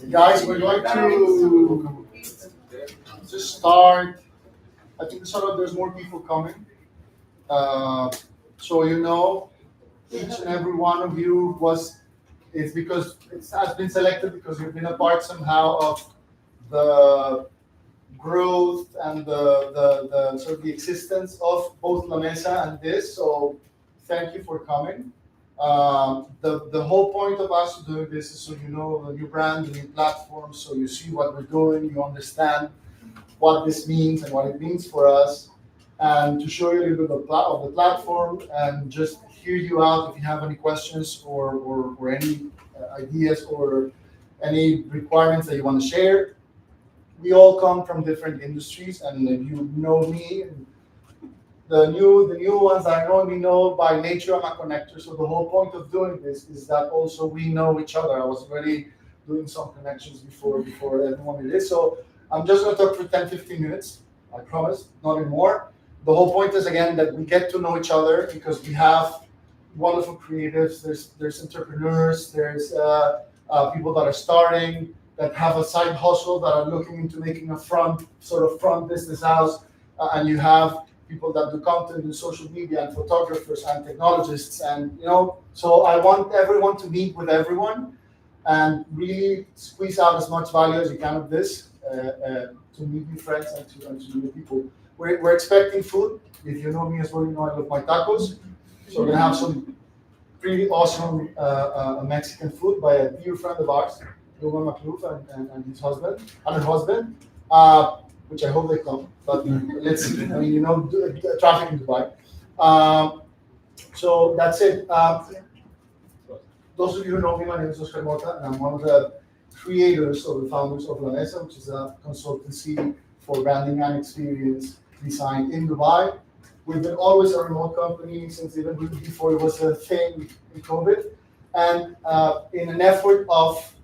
Guys, we're going to just start. I think there's more people coming. So each and every one of you it's because it has been selected because you've been a part somehow of the growth and the sort of the existence of both La Mesa and this. So thank you for coming. The whole point of us doing this is so you know the new brand, the new platform, so you see what we're doing, you understand what this means and what it means for us, and to show you a little bit of the platform and just hear you out if you have any questions or any ideas or any requirements that you want to share. We all come from different industries, and if you know me, the new ones that I only know by nature, I'm a connector. So the whole point of doing this is that also we know each other. I was already doing some connections before everyone did this. So I'm just going to talk for 10-15 minutes. I promise, not anymore. The whole point is again that we get to know each other because we have wonderful creatives. There's entrepreneurs. There's people that are starting, that have a side hustle, that are looking into making a front business house, and you have people that do content in social media and photographers and technologists, and so I want everyone to meet with everyone and really squeeze out as much value as you can of this to meet new friends and to new people. We're expecting food. If you know me as well, you know I love my tacos. So we're gonna have some pretty awesome Mexican food by a dear friend of ours, Ruben McLuth and his husband, which I hope they come. But let's see. I mean, traffic in Dubai. So that's it. Those of you who know me, my name is Oscar Mota, and I'm one of the creators or the founders of La Mesa, which is a consultancy for branding and experience design in Dubai. We've been always a remote company since even before it was a thing in COVID. And in an effort of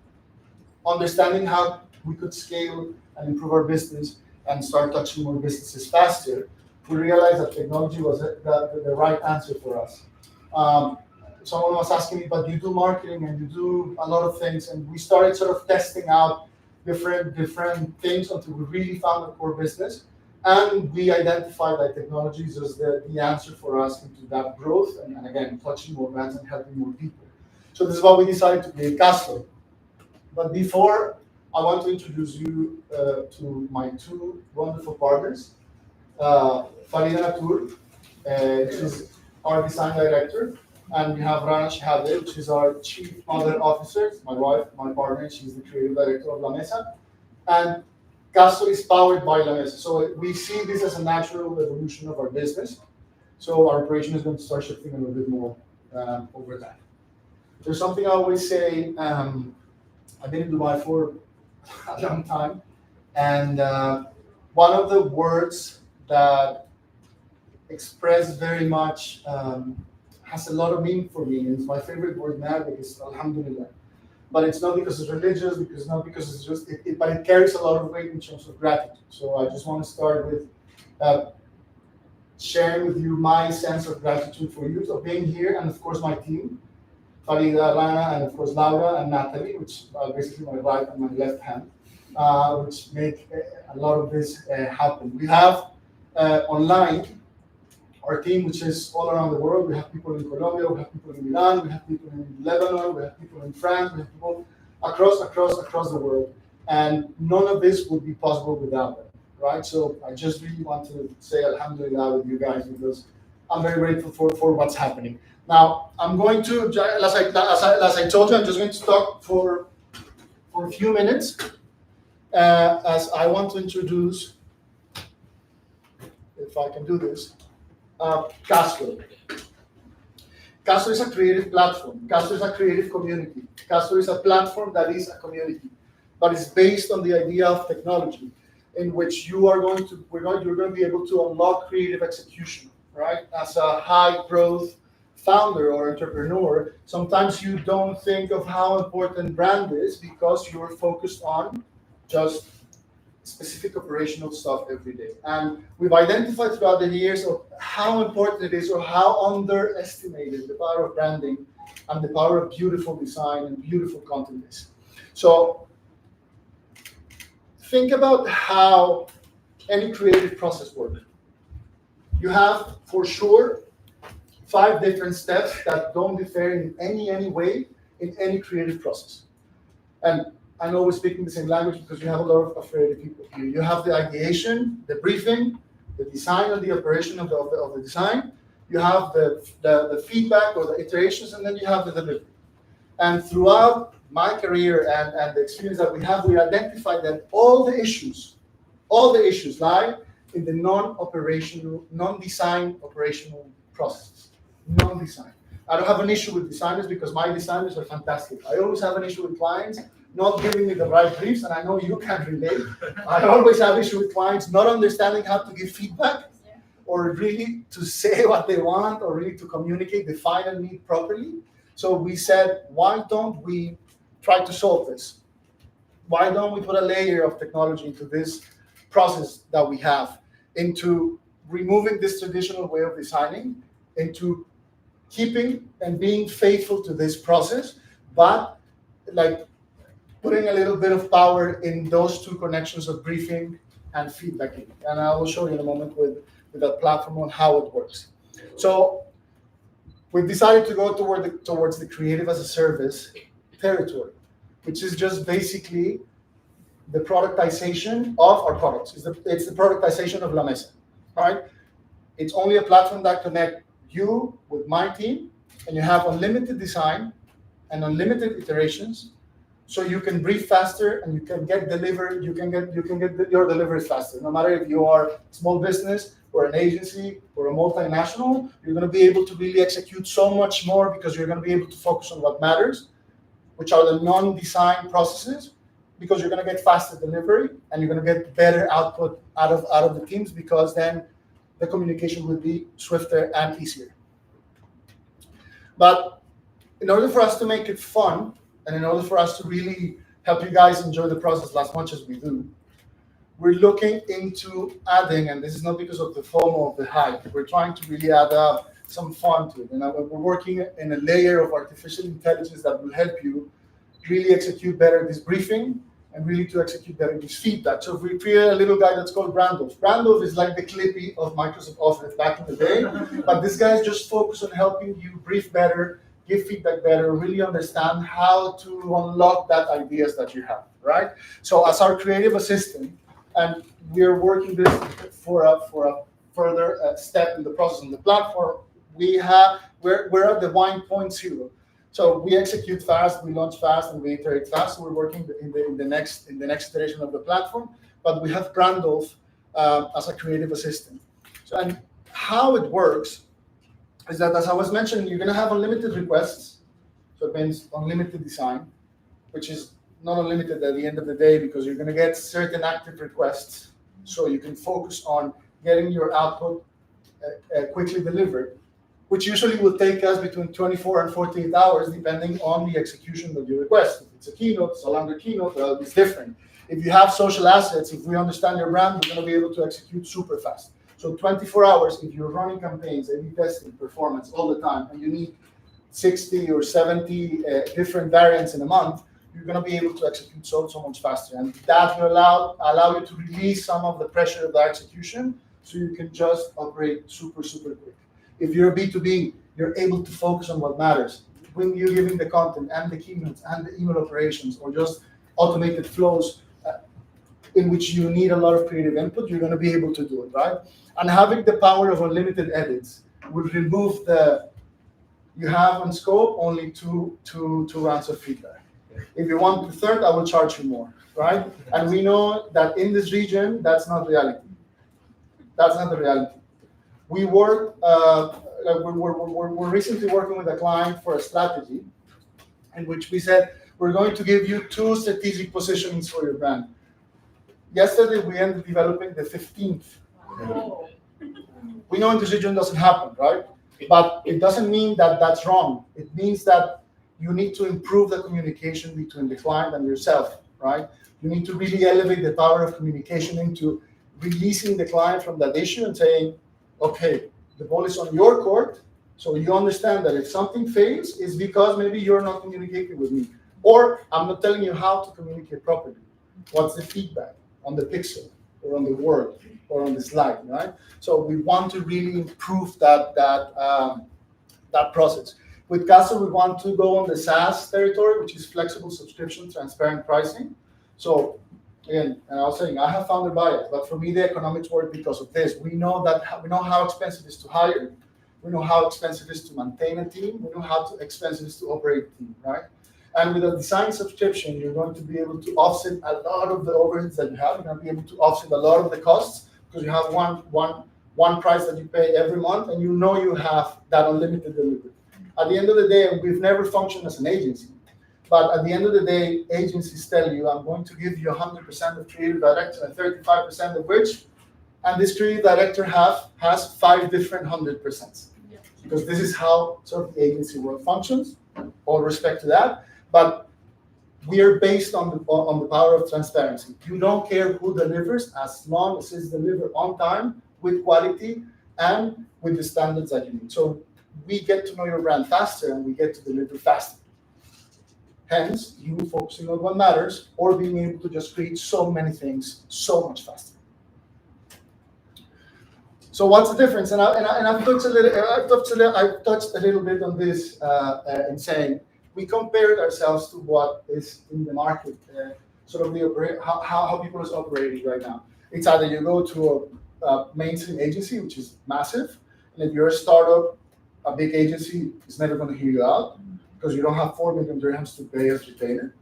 understanding how we could scale and improve our business and start touching more businesses faster, we realized that technology was the right answer for us. Someone was asking me, but you do marketing and you do a lot of things, and we started sort of testing out different things until we really found a core business, and we identified that technology is the answer for us into that growth, and again, touching more brands and helping more people. So this is why we decided to create Caastor. But before, I want to introduce you to my two wonderful partners. Farida Natur, she's our design director, and we have Rana Shahade, which is our chief mother officer, my wife, my partner. She's the creative director of La Mesa. And Caastor is powered by La Mesa. So we see this as a natural evolution of our business. So our operation is going to start shifting a little bit more over time. There's something I always say. I've been in Dubai for a long time, and one of the words that express very much has a lot of meaning for me, and it's my favorite word in Arabic is Alhamdulillah. But it's not because it's religious, because it's just, but it carries a lot of weight in terms of gratitude. So I just want to start with sharing with you my sense of gratitude for you, for being here, and of course my team, Farida, Rana, and of course Laura and Natalie, which are basically my right and my left hand, which make a lot of this happen. We have online our team, which is all around the world. We have people in Colombia, we have people in Iran, we have people in Lebanon, we have people in France, we have people across the world. And none of this would be possible without them, right? So I just really want to say Alhamdulillah with you guys, because I'm very grateful for what's happening. Now, I'm going to, as I told you, I'm just going to talk for a few minutes, as I want to introduce if I can do this. Caastor. Caastor is a creative platform. Caastor is a creative community. Caastor is a platform that is a community, but it's based on the idea of technology, in which you're going to be able to unlock creative execution, right? As a high growth founder or entrepreneur, sometimes you don't think of how important brand is because you're focused on just specific operational stuff every day. And we've identified throughout the years of how important it is or how underestimated the power of branding and the power of beautiful design and beautiful content is. So think about how any creative process works. You have, for sure, 5 different steps that don't differ in any way in any creative process. And I know we're speaking the same language because you have a lot of creative people here. You have the ideation, the briefing, the design and the operation of the design. You have the feedback or the iterations, and then you have the delivery. And throughout my career and the experience that we identified that all the issues lie in the non-operational, non-design operational processes. Non-design. I don't have an issue with designers because my designers are fantastic. I always have an issue with clients not giving me the right briefs, and I know you can relate. I always have issue with clients not understanding how to give feedback or really to say what they want or really to communicate the final need properly. So we said, why don't we try to solve this? Why don't we put a layer of technology into this process that we have, into removing this traditional way of designing, into keeping and being faithful to this process, but like putting a little bit of power in those 2 connections of briefing and feedbacking. And I will show you in a moment with that platform on how it works. So we've decided to go towards the creative as a service territory, which is just basically the productization of our products. It's the productization of La Mesa, right? It's only a platform that connects you with my team, and you have unlimited design and unlimited iterations, so you can brief faster and you can get delivered. You can get your deliveries faster. No matter if you are a small business or an agency or a multinational, you're going to be able to really execute so much more because you're going to be able to focus on what matters, which are the non-design processes, because you're going to get faster delivery and you're going to get better output out of the teams, because then the communication will be swifter and easier. But in order for us to make it fun, and in order for us to really help you guys enjoy the process as much as we do, we're looking into adding, and this is not because of the FOMO of the hype, we're trying to really add some fun to it. And we're working in a layer of artificial intelligence that will help you really execute better this briefing and really to execute better this feedback. So if we create a little guy that's called Brandolph. Brandolph is like the Clippy of Microsoft Office back in the day, but this guy is just focused on helping you brief better, give feedback better, really understand how to unlock that ideas that you have, right? So as our creative assistant, and we're working this for a further step in the process on the platform, we're at the 1.0. So we execute fast, we launch fast, and we iterate fast. So we're working in the next iteration of the platform, but we have Brandolph as a creative assistant. So, and how it works is that, as I was mentioning, you're going to have unlimited requests. So it means unlimited design, which is not unlimited at the end of the day because you're going to get certain active requests. So you can focus on getting your output quickly delivered, which usually will take us between 24 and 48 hours, depending on the execution of your request. If it's a keynote, it's a longer keynote, well, it's different. If you have social assets, if we understand your brand, we're going to be able to execute super fast. So 24 hours, if you're running campaigns, A/B testing, performance all the time, and you need 60 or 70 different variants in a month, you're going to be able to execute so much faster. And that will allow you to release some of the pressure of the execution so you can just operate super quick. If you're a B2B, you're able to focus on what matters. When you're giving the content and the keynotes and the email operations or just automated flows in which you need a lot of creative input, you're going to be able to do it, right? And having the power of unlimited edits will remove you have on scope only two rounds of feedback. If you want the third, I will charge you more, right? And we know that in this region, that's not reality. That's not the reality. We we're recently working with a client for a strategy in which we said, we're going to give you 2 strategic positionings for your brand. Yesterday, we ended developing the 15th. Oh. We know indecision doesn't happen, right? But it doesn't mean that that's wrong. It means that you need to improve the communication between the client and yourself, right? You need to really elevate the power of communication into releasing the client from that issue and saying, okay, the ball is on your court, so you understand that if something fails, it's because maybe you're not communicating with me, or I'm not telling you how to communicate properly. What's the feedback on the pixel, or on the word, or on the slide, right? So we want to really improve that process. With Caastor, we want to go on the SaaS territory, which is flexible subscription, transparent pricing. So again, and I was saying, I have founder bias, but for me, the economics work because of this. We know how expensive it is to hire. We know how expensive it is to maintain a team. We know how expensive it is to operate a team, right? And with a design subscription, you're going to be able to offset a lot of the overheads that you have. You're going to be able to offset a lot of the costs because you have one price that you pay every month, and you know you have that unlimited delivery. At the end of the day, we've never functioned as an agency. But at the end of the day, agencies tell you, I'm going to give you 100% of creative director and 35% of which, and this creative director has 5 different 100%. Yeah. Because this is how sort of the agency world functions, all respect to that. But we are based on the power of transparency. You don't care who delivers as long as it's delivered on time, with quality, and with the standards that you need. So we get to know your brand faster, and we get to deliver faster. Hence, you focusing on what matters, or being able to just create so many things so much faster. So what's the difference? And I've touched a little bit on this in saying we compared ourselves to what is in the market, sort of how people is operating right now. It's either you go to a mainstream agency, which is massive, and if you're a startup, a big agency is never going to hear you out, because you don't have 4 million dirhams to pay as retainer.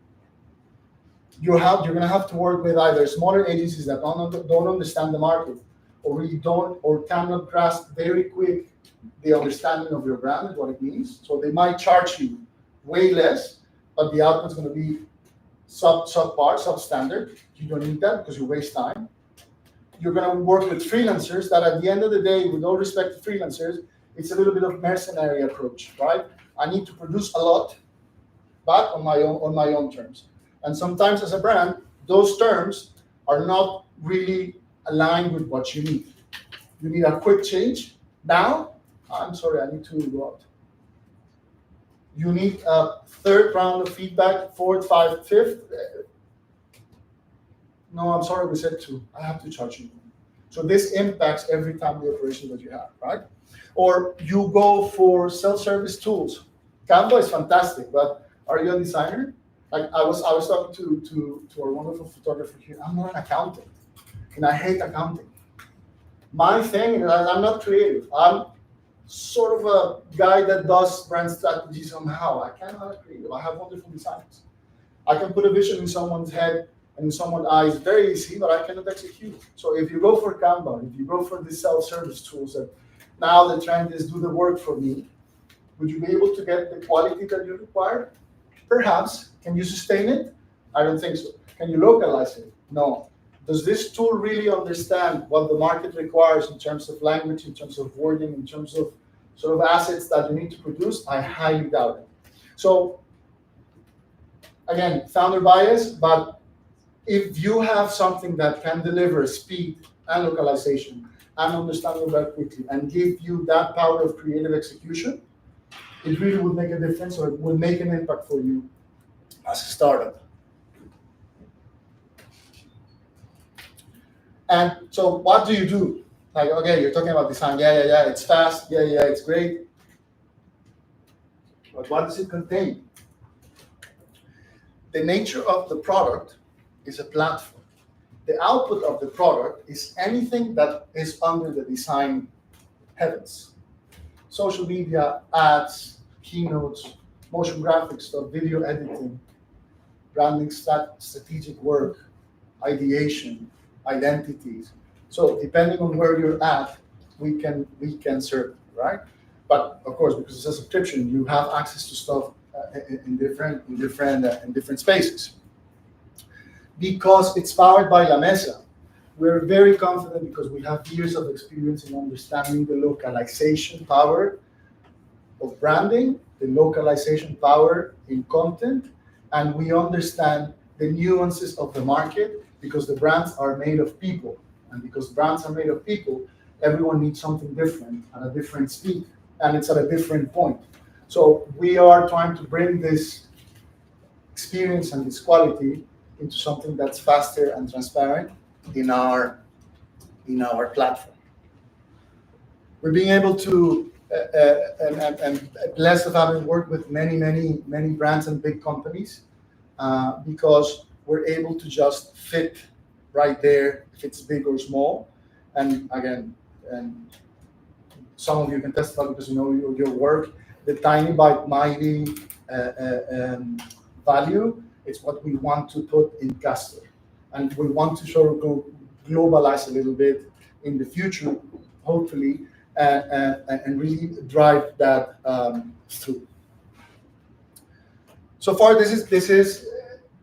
You're going to have to work with either smaller agencies that don't understand the market, or really don't or cannot grasp very quick the understanding of your brand and what it means. So they might charge you way less, but the output's going to be substandard. You don't need that because you waste time. You're going to work with freelancers that at the end of the day, with all respect to freelancers, it's a little bit of mercenary approach, right? I need to produce a lot, but on my own terms. And sometimes as a brand, those terms are not really aligned with what you need. You need a quick change. Now, I'm sorry, I need to go out. You need a 3rd round of feedback, 4th, 5th, 5th. No, I'm sorry, we said 2. I have to charge you. So this impacts every time the operation that you have, right? Or you go for self-service tools. Canva is fantastic, but are you a designer? Like I was talking to our wonderful photographer here. I'm not an accountant, and I hate accounting. My thing is I'm not creative. I'm sort of a guy that does brand strategy somehow. I cannot creative. I have wonderful designs. I can put a vision in someone's head and in someone's eyes very easy, but I cannot execute. So if you go for Canva, if you go for these self-service tools that now the trend is do the work for me, would you be able to get the quality that you require? Perhaps. Can you sustain it? I don't think so. Can you localize it? No. Does this tool really understand what the market requires in terms of language, in terms of wording, in terms of sort of assets that you need to produce? I highly doubt it. So again, founder bias, but if you have something that can deliver speed and localization and understand it very quickly and give you that power of creative execution, it really would make a difference, or it would make an impact for you as a startup. And so what do you do? Like, okay, you're talking about design. Yeah, it's fast. Yeah, it's great. But what does it contain? The nature of the product is a platform. The output of the product is anything that is under the design heavens. Social media, ads, keynotes, motion graphics stuff, video editing, branding, strategic work, ideation, identities. So depending on where you're at, we can serve, right? But of course, because it's a subscription, you have access to stuff in different spaces. Because it's powered by La Mesa, we're very confident because we have years of experience in understanding the localization power of branding, the localization power in content, and we understand the nuances of the market because the brands are made of people. And because brands are made of people, everyone needs something different at a different speed, and it's at a different point. So we are trying to bring this experience and this quality into something that's faster and transparent in our platform. We're being able to and blessed of having worked with many brands and big companies because we're able to just fit right there if it's big or small. And again, and some of you can testify because you know your work, the tiny but mighty value is what we want to put in Caastor. And we want to sort of go globalize a little bit in the future, hopefully, and really drive that through. So far, this is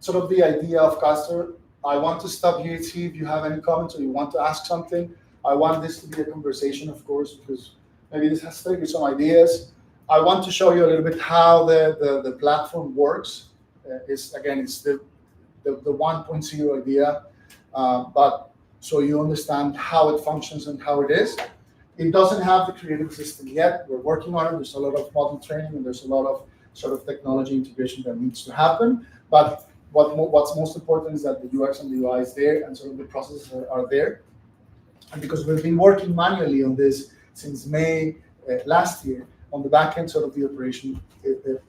sort of the idea of Caastor. I want to stop here and see if you have any comments or you want to ask something. I want this to be a conversation, of course, because maybe this has triggered some ideas. I want to show you a little bit how the platform works. It's the 1.0 idea, but so you understand how it functions and how it is. It doesn't have the creative system yet. We're working on it. There's a lot of model training and there's a lot of sort of technology integration that needs to happen. But what's most important is that the UX and the UI is there and sort of the processes are there. And because we've been working manually on this since May last year, on the back end, sort of the operation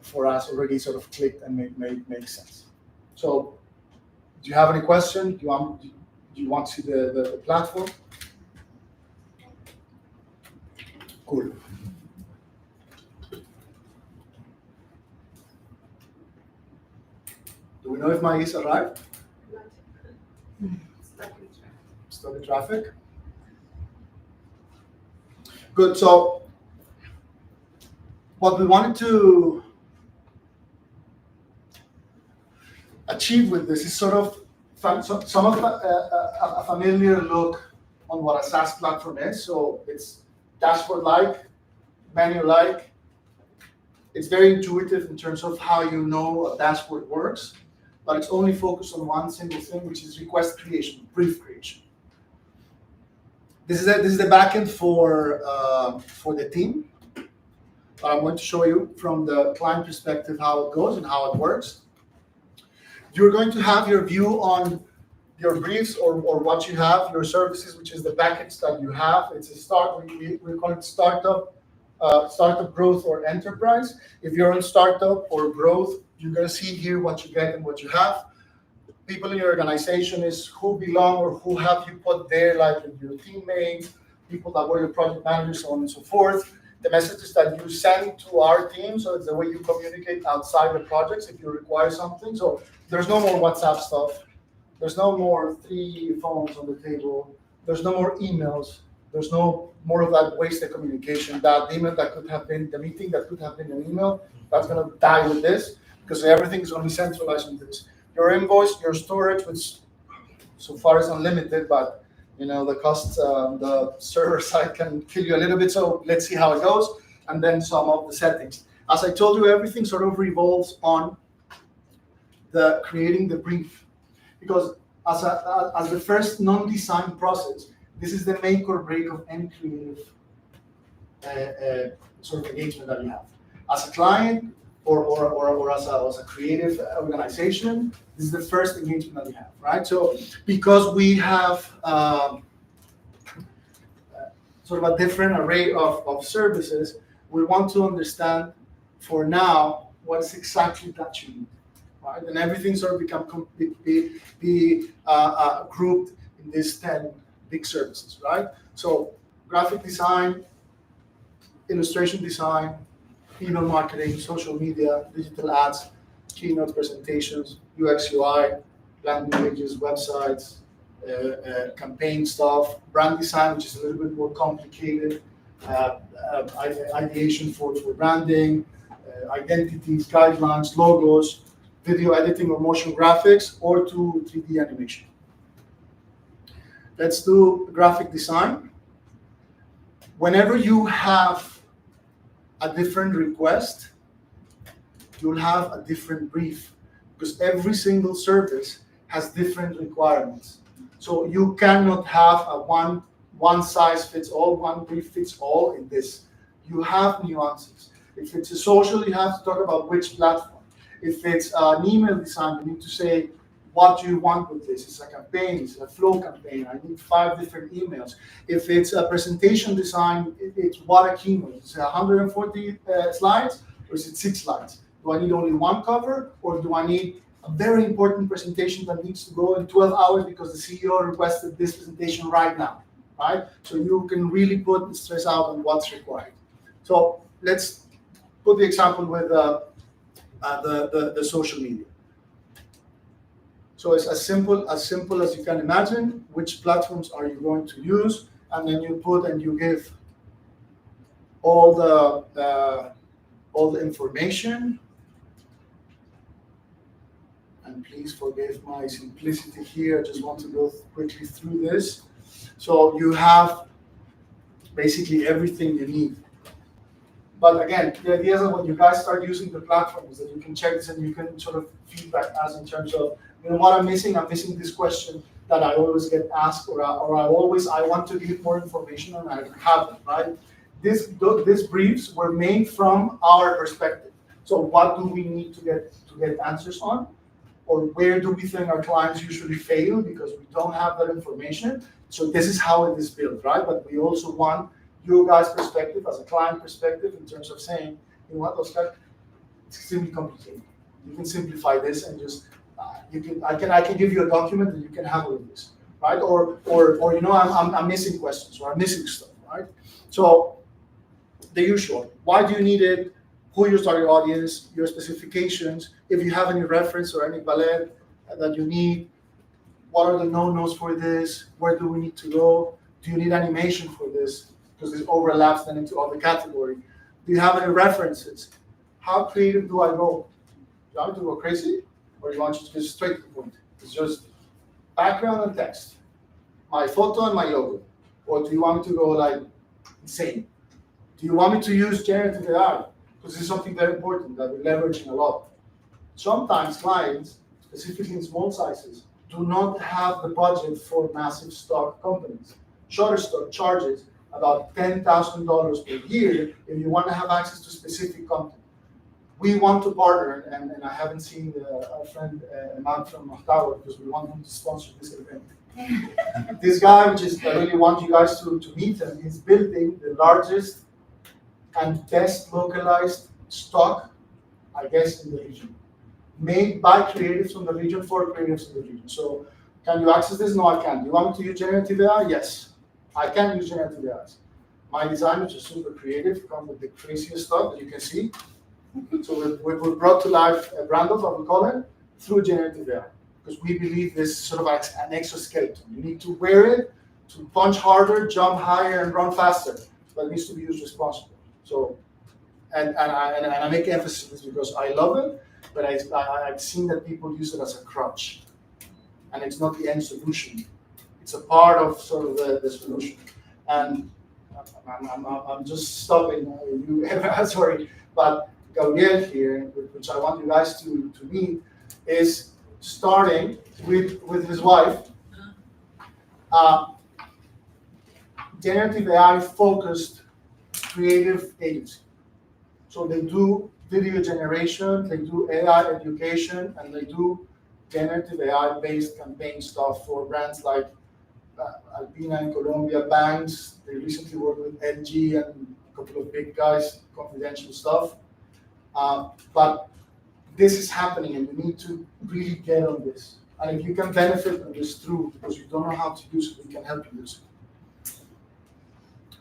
for us already sort of clicked and made sense. So, do you have any question? Do you want to see the platform? Cool. Do we know if Maïs arrived? Stuck in traffic. Good. So, what we wanted to achieve with this is sort of some of a familiar look on what a SaaS platform is. So it's dashboard-like, menu-like. It's very intuitive in terms of how you know a dashboard works, but it's only focused on one single thing, which is request creation, brief creation. This is the backend for the team. I'm going to show you from the client perspective how it goes and how it works. You're going to have your view on your briefs or what you have, your services, which is the package that you have. It's a start. We call it startup, growth, or enterprise. If you're in startup or growth, you're going to see here what you get and what you have. People in your organization is who belong or who have you put there, like your teammates, people that were your project managers, so on and so forth. The messages that you send to our team, so it's the way you communicate outside the projects if you require something. So there's no more WhatsApp stuff. There's no more 3 phones on the table. There's no more emails. There's no more of that wasted communication. That email that could have been the meeting that could have been an email, that's going to die with this because everything is going to be centralized in this. Your invoice, your storage, which so far is unlimited, but you know the cost, the server side can kill you a little bit. So let's see how it goes, and then some of the settings. As I told you, everything sort of revolves on the creating the brief, because as the first non-design process, this is the make or break of any creative sort of engagement that you have. As a client or as a creative organization, this is the first engagement that you have, right? So because we have sort of a different array of services, we want to understand for now what is exactly that you need, right? And everything sort of be grouped in these 10 big services, right? So graphic design, illustration design, email marketing, social media, digital ads, keynote presentations, UX, UI, landing pages, websites, campaign stuff, brand design, which is a little bit more complicated, ideation for branding, identities, guidelines, logos, video editing or motion graphics, or to 3D animation. Let's do graphic design. Whenever you have a different request, you'll have a different brief, because every single service has different requirements. So you cannot have a one size fits all, one brief fits all in this. You have nuances. If it's a social, you have to talk about which platform. If it's an email design, you need to say, what do you want with this? It's a campaign, it's a flow campaign. I need 5 different emails. If it's a presentation design, it's what a keynote. It's 140 slides, or is it 6 slides? Do I need only one cover, or do I need a very important presentation that needs to go in 12 hours because the CEO requested this presentation right now, right? So you can really put the stress out on what's required. So let's put the example with the social media. So it's as simple as you can imagine. Which platforms are you going to use? And then you put and you give all the information. And please forgive my simplicity here. I just want to go quickly through this. So you have basically everything you need. But again, the idea is that when you guys start using the platform is that you can check this and you can sort of feedback us in terms of, you know, what I'm missing this question that I always get asked, or I want to give more information and I haven't, right? These briefs were made from our perspective. So what do we need to get answers on? Or where do we think our clients usually fail because we don't have that information? So this is how it is built, right? But we also want your guys' perspective as a client perspective in terms of saying, you know what, Oscar, it's extremely complicated. You can simplify this and just I can give you a document and you can have all of this, right? Or you know, I'm missing questions or I'm missing stuff, right? So the usual. Why do you need it? Who your target audience, your specifications, if you have any reference or any ballet that you need, what are the no-nos for this? Where do we need to go? Do you need animation for this? Because this overlaps then into other category. Do you have any references? How creative do I go? Do you want me to go crazy? Or do you want to just straight to the point? It's just background and text. My photo and my logo. Or do you want me to go like insane? Do you want me to use generative AI? Because this is something very important that we're leveraging a lot. Sometimes clients, specifically in small sizes, do not have the budget for massive stock companies. Shutterstock charges about $10,000 per year if you want to have access to specific content. We want to partner, and I haven't seen our friend Matt from Ottawa because we want him to sponsor this event. This guy, which is, I really want you guys to meet him, is building the largest and best localized stock, I guess, in the region. Made by creatives from the region for creatives in the region. So can you access this? No, I can't. Do you want me to use generative AI? Yes. I can use generative AI. My design, which is super creative, comes with the craziest stuff that you can see. So we brought to life Brandolph, what we call it, through generative AI. Because we believe this is sort of an exoskeleton. You need to wear it to punch harder, jump higher, and run faster. But it needs to be used responsibly. So, and I make emphasis on this because I love it, but I've seen that people use it as a crutch. And it's not the end solution. It's a part of sort of the solution. And I'm just stopping you, sorry, but Gabriel here, which I want you guys to meet, is starting with his wife, generative AI focused creative agency. So they do video generation, they do AI education, and they do generative AI based campaign stuff for brands like Alpina in Colombia, banks. They recently worked with LG and a couple of big guys, confidential stuff. But this is happening and you need to really get on this. And if you can benefit from this through, because you don't know how to use it, we can help you use it.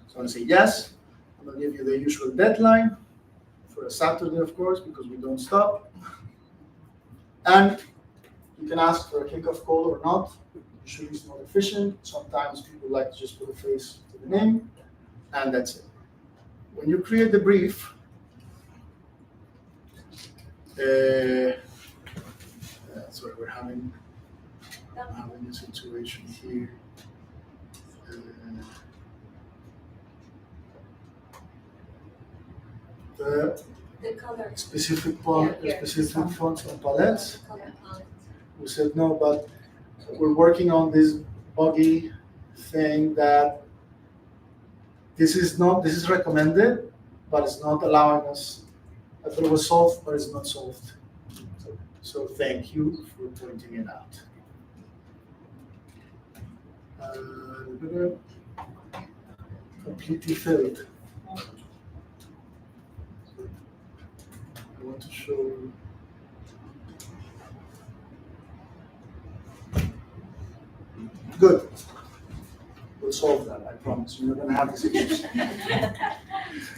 So I'm going to say yes. I'm going to give you the usual deadline for a Saturday, of course, because we don't stop. And you can ask for a kickoff call or not. Usually it's not efficient. Sometimes people like to just put a face to the name, and that's it. When you create the brief, that's where we're having a situation here. The color. Specific fonts and palettes. We said no, but we're working on this buggy thing that this is recommended, but it's not allowing us. I thought it was solved, but it's not solved. So thank you for pointing it out. Completely filled. I want to show you. Good. We'll solve that, I promise. You're not going to have these issues.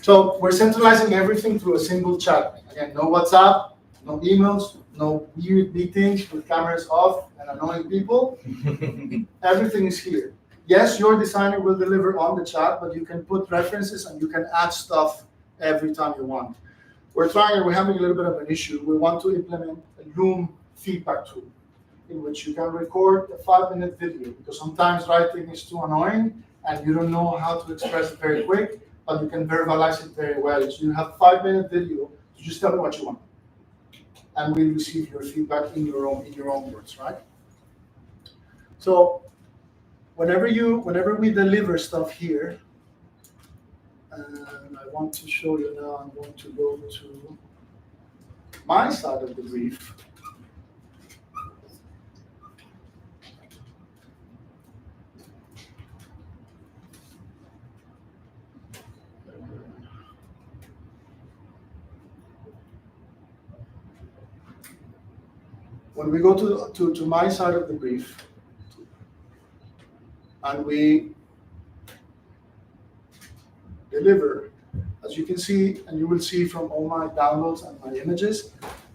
So we're centralizing everything through a single chat. Again, no WhatsApp, no emails, no weird meetings with cameras off and annoying people. Everything is here. Yes, your designer will deliver on the chat, but you can put references and you can add stuff every time you want. We're having a little bit of an issue. We want to implement a Loom feedback tool in which you can record a 5-minute video, because sometimes writing is too annoying and you don't know how to express it very quick, but you can verbalize it very well. So you have 5-minute video, so just tell me what you want. And we'll receive your feedback in your own words, right? So whenever we deliver stuff here, and I want to show you now, I'm going to go to my side of the brief. When we go to my side of the brief, and we deliver, as you can see, and you will see from all my downloads and my images,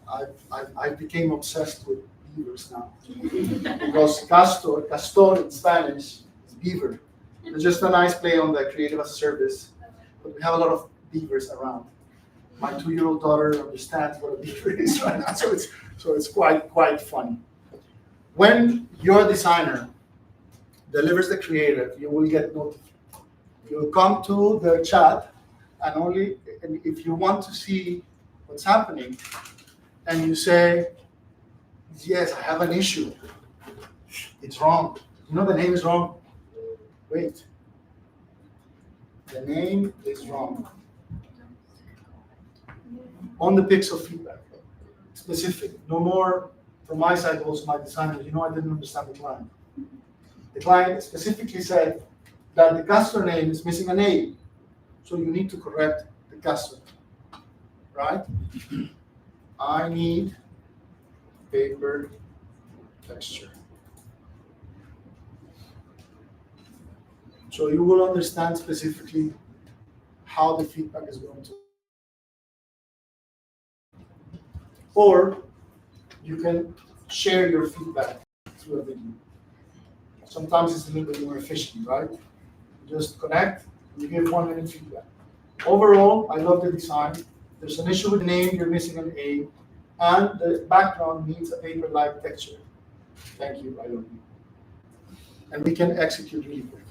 I became obsessed with beavers now. Because Caastor in Spanish is beaver. It's just a nice play on the creative as a service, but we have a lot of beavers around. My 2-year-old daughter understands what a beaver is right now, so it's quite funny. When your designer delivers the creative, you will get notified. You'll come to the chat, and if you want to see what's happening, and you say, yes, I have an issue. It's wrong. You know the name is wrong. Wait. The name is wrong. On the pixel feedback. Specific. No more from my side, also my designer. You know, I didn't understand the client. The client specifically said that the Caastor name is missing an A. So you need to correct the Caastor. Right? I need paper texture. So you will understand specifically how the feedback is going to. Or you can share your feedback through a video. Sometimes it's a little bit more efficient, right? You just connect, and you give 1-minute feedback. Overall, I love the design. There's an issue with the name, you're missing an A, and the background needs a paper-like texture. Thank you, I love you. And we can execute really quick.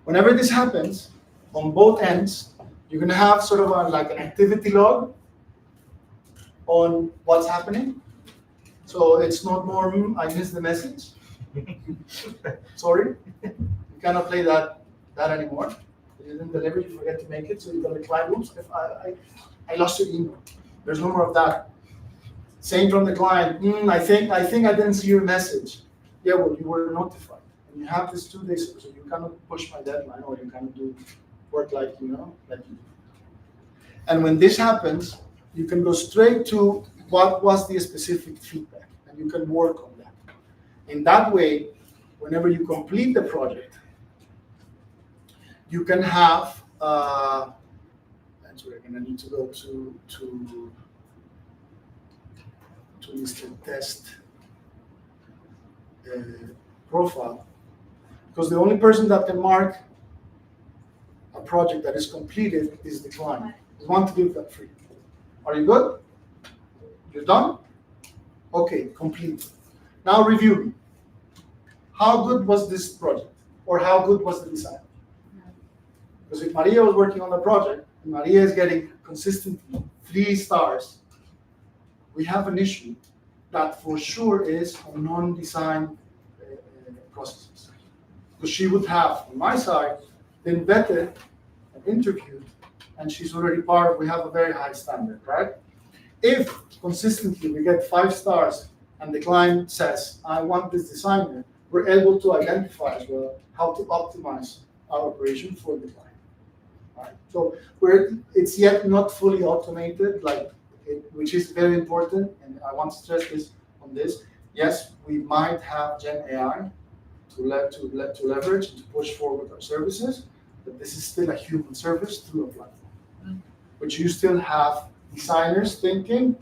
Whenever this happens, on both ends, you're going to have sort of like an activity log on what's happening. So it's not more, I missed the message. Sorry. You cannot play that anymore. You didn't deliver, you forget to make it, so you got to decline. Oops, if I lost your email. There's no more of that. Same from the client. I think I didn't see your message. Yeah, well, you were notified. And you have this 2 days, so you cannot push my deadline, or you cannot do work like you do. And when this happens, you can go straight to what was the specific feedback, and you can work on that. In that way, whenever you complete the project, you can have, that's where I need to go to Mr. Test. profile, because the only person that can mark a project that is completed is the client. We want to give that free. Are you good? You're done? Okay, complete. Now review. How good was this project? Or how good was the design? Because if Maria was working on the project, and Maria is getting consistently 3 stars, we have an issue that for sure is on non-design processes. Because she would have, on my side, been vetted and interviewed, and she's already we have a very high standard, right? If consistently we get 5 stars and the client says, I want this designer, we're able to identify as well how to optimize our operation for the client. Right? So it's yet not fully automated, which is very important, and I want to stress this on this. Yes, we might have Gen AI to leverage and to push forward our services, but this is still a human service through a platform, which you still have designers thinking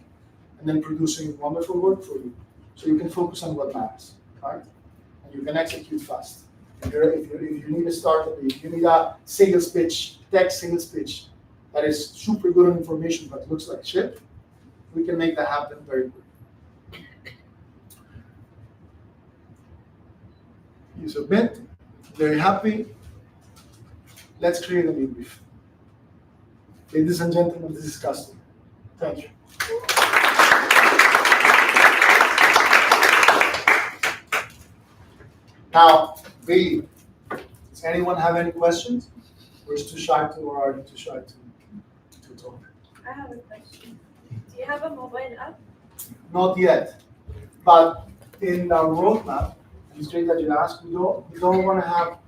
and then producing wonderful work for you. So you can focus on what matters, right? And you can execute fast. If you need a startup, if you need a sales pitch, tech sales pitch that is super good on information but looks like shit, we can make that happen very quickly. You submit, very happy. Let's create a new brief. Ladies and gentlemen, this is Caastor. Thank you. Now, really, does anyone have any questions? Or is too shy to, or are you too shy to talk? I have a question. Do you have a mobile app? Not yet, but in our roadmap, and it's great that you asked, we don't want to have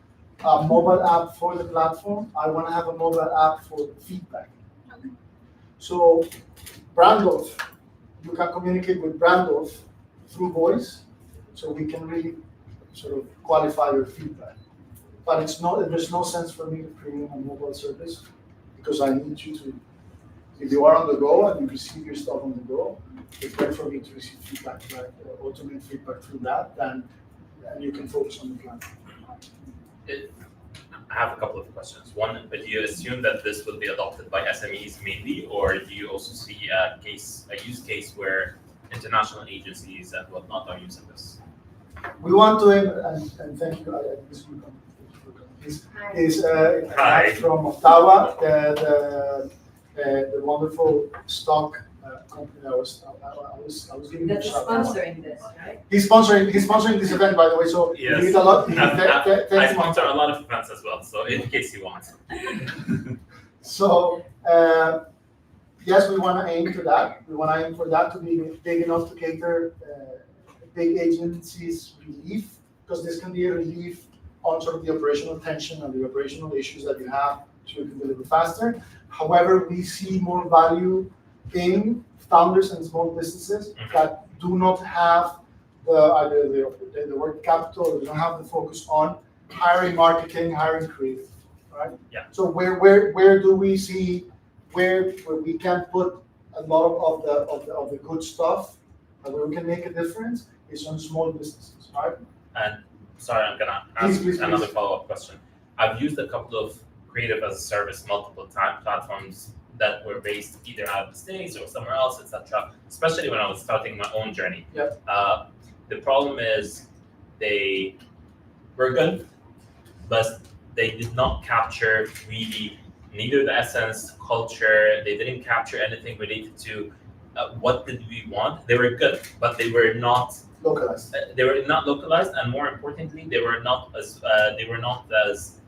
a mobile app for the platform. I want to have a mobile app for feedback. Okay. So, Brandolph, you can communicate with Brandolph through voice, so we can really sort of qualify your feedback. But there's no sense for me to create a mobile service because I need you to, if you are on the go and you receive your stuff on the go, it's better for me to receive feedback, right? Automate feedback through that, and you can focus on the plan. I have a couple of questions. One, do you assume that this will be adopted by SMEs mainly, or do you also see a use case where international agencies and whatnot are using this? We want to, and thank you, Hi. From Ottawa, the wonderful stock company I was giving That's a shout out. sponsoring this, right? He's sponsoring this event, by the way, so Yes. he did a lot. I sponsor a lot of events as well, so in case you want. So, yes, we want to aim to that. We want to aim for that to be big enough to cater big agencies' relief, because this can be a relief on sort of the operational tension and the operational issues that you have, so you can deliver faster. However, we see more value in founders and small businesses that do not have either the work capital, or they don't have the focus on hiring marketing, hiring creative, right? Yeah. So where do we see where we can put a lot of the good stuff, and where we can make a difference is on small businesses, right? And sorry, I'm gonna ask Please. another follow-up question. I've used a couple of creative as a service multiple time platforms that were based either out of the States or somewhere else, etc. Especially when I was starting my own journey. Yep. The problem is they were good, but they did not capture really neither the essence, culture. They didn't capture anything related to what did we want. They were good, but they were not Localized. They were not localized, and more importantly, they were not as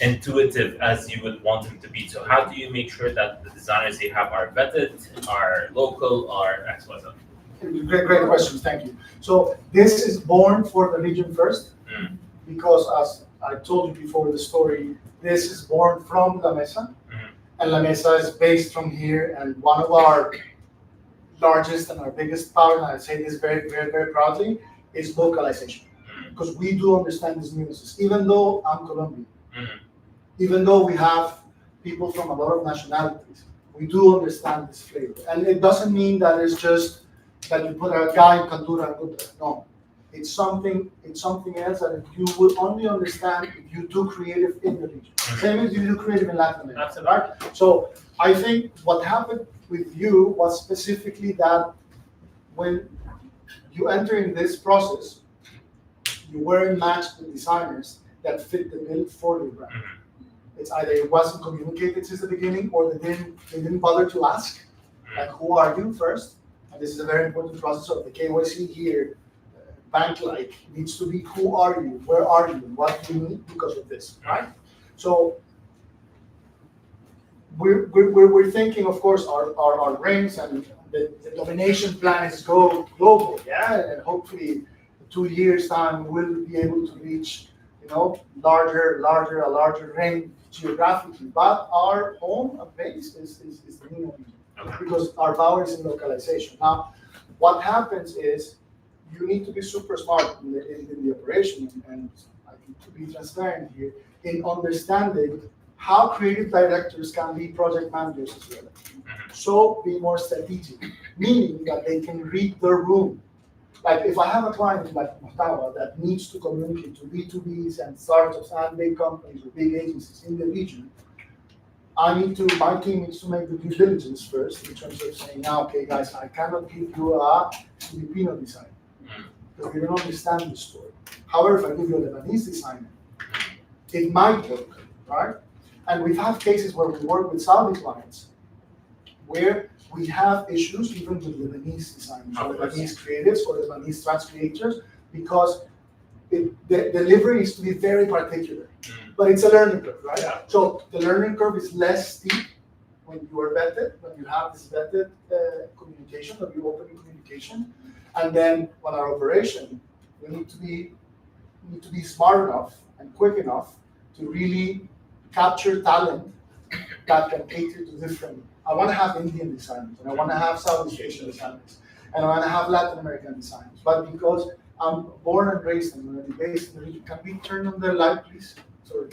intuitive as you would want them to be. So how do you make sure that the designers you have are vetted, are local, are X, Y, Z? Great questions, thank you. So this is born for the region first, because as I told you before the story, this is born from La Mesa, and La Mesa is based from here, and one of our largest and our biggest power, and I say this very, very, very proudly, is localization. Because we do understand these nuances, even though I'm Colombian, even though we have people from a lot of nationalities, we do understand this flavor. And it doesn't mean that it's just that you put a guy in Cantura and Guta. No. It's something else that you will only understand if you do creative in the region. Same as you do creative in Latin America, Absolutely. right? So I think what happened with you was specifically that when you enter in this process, you weren't matched with designers that fit the bill for your brand. It's either it wasn't communicated since the beginning, or they didn't bother to ask, like, who are you first? And this is a very important process of the KYC here. Bank-like needs to be, who are you? Where are you? What do you need because of this, right? So we're thinking, of course, our rings and the domination plan is go global, yeah, and hopefully in 2 years' time we'll be able to reach, a larger range geographically. But our home base is the MENA region, because our power is in localization. Now, what happens is you need to be super smart in the operation, and I think to be transparent here in understanding how creative directors can be project managers as well. So be more strategic, meaning that they can read the room. Like if I have a client like Matawa that needs to communicate to B2Bs and startups and big companies or big agencies in the region, my team needs to make the due diligence first in terms of saying, now, okay, guys, I cannot give you a Filipino designer because they don't understand the story. However, if I give you a Lebanese designer, it might work, right? And we've had cases where we work with Saudi clients where we have issues even with Lebanese designers or Lebanese creatives or Lebanese trans creators because the delivery needs to be very particular. But it's a learning curve, right? Yeah. So the learning curve is less steep when you are vetted, when you have this vetted communication, when you open communication. And then on our operation, we need to be smart enough and quick enough to really capture talent that can cater to different. I want to have Indian designers, and I want to have Southeast Asian designers, and I want to have Latin American designers. But because I'm born and raised and I'm going to be based in the region, can we turn on the light, please? Sorry.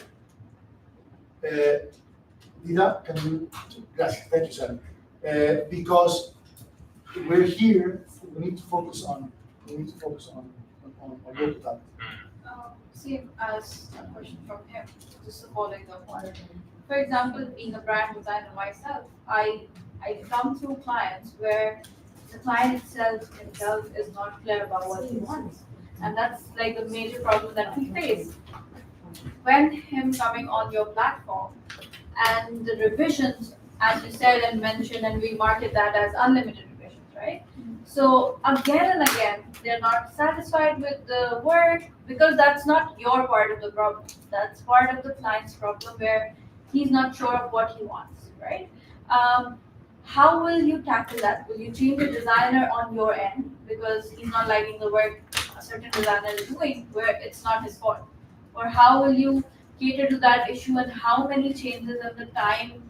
Dida, can you? Yes, thank you, Sam. Because we're here, we need to focus on local talent. Same as a question from him, just following up on it. For example, being a brand designer myself, I come through clients where the client himself is not clear about what he wants. And that's like a major problem that we face. When him coming on your platform and the revisions, as you said and mentioned, and we market that as unlimited revisions, right? So again and again, they're not satisfied with the work because that's not your part of the problem. That's part of the client's problem where he's not sure of what he wants, right? How will you tackle that? Will you change the designer on your end because he's not liking the work a certain designer is doing where it's not his fault? Or how will you cater to that issue and how many changes at the time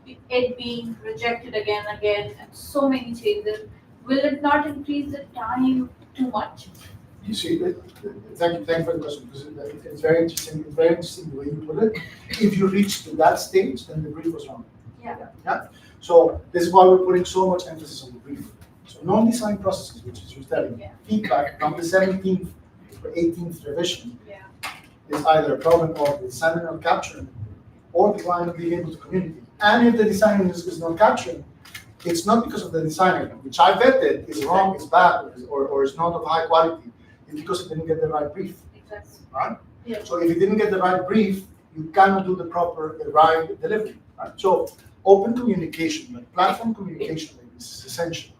it being rejected again and again and so many changes? Will it not increase the time too much? You see, thank you for the question because it's very interesting. It's very interesting the way you put it. If you reach to that stage, then the brief was wrong. Yeah. So this is why we're putting so much emphasis on the brief. So non-design processes, which is you're telling feedback from the 17th or 18th revision, is either a problem of the designer not capturing or the client not being able to communicate. And if the designer is not capturing, it's not because of the designer, which I vetted is wrong, is bad, or is not of high quality. It's because it didn't get the right brief. Exactly. Right? Yeah. So if you didn't get the right brief, you cannot do the right delivery. Right? So open communication, like platform communication is essential.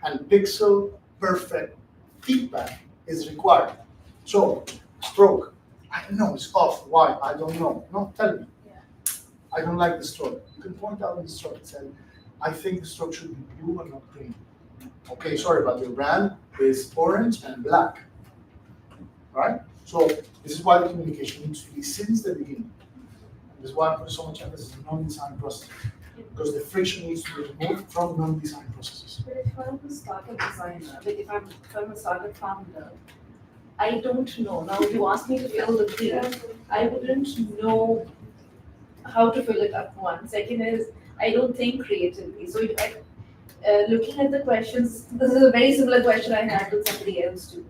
And pixel perfect feedback is required. So stroke, I don't know, it's off. Why? I don't know. No, tell me. Yeah. I don't like the stroke. You can point out the stroke and say, I think the stroke should be blue and not green. Okay, sorry, but your brand is orange and black. Right? So this is why the communication needs to be since the beginning. And this is why I put so much emphasis on non-design processes. Because the friction needs to be removed from non-design processes. But if I'm a startup designer, like if I'm a startup founder, I don't know. Now you ask me to fill the brief, I wouldn't know how to fill it up. One. Second is I don't think creatively. So looking at the questions, this is a very similar question I had with somebody else too.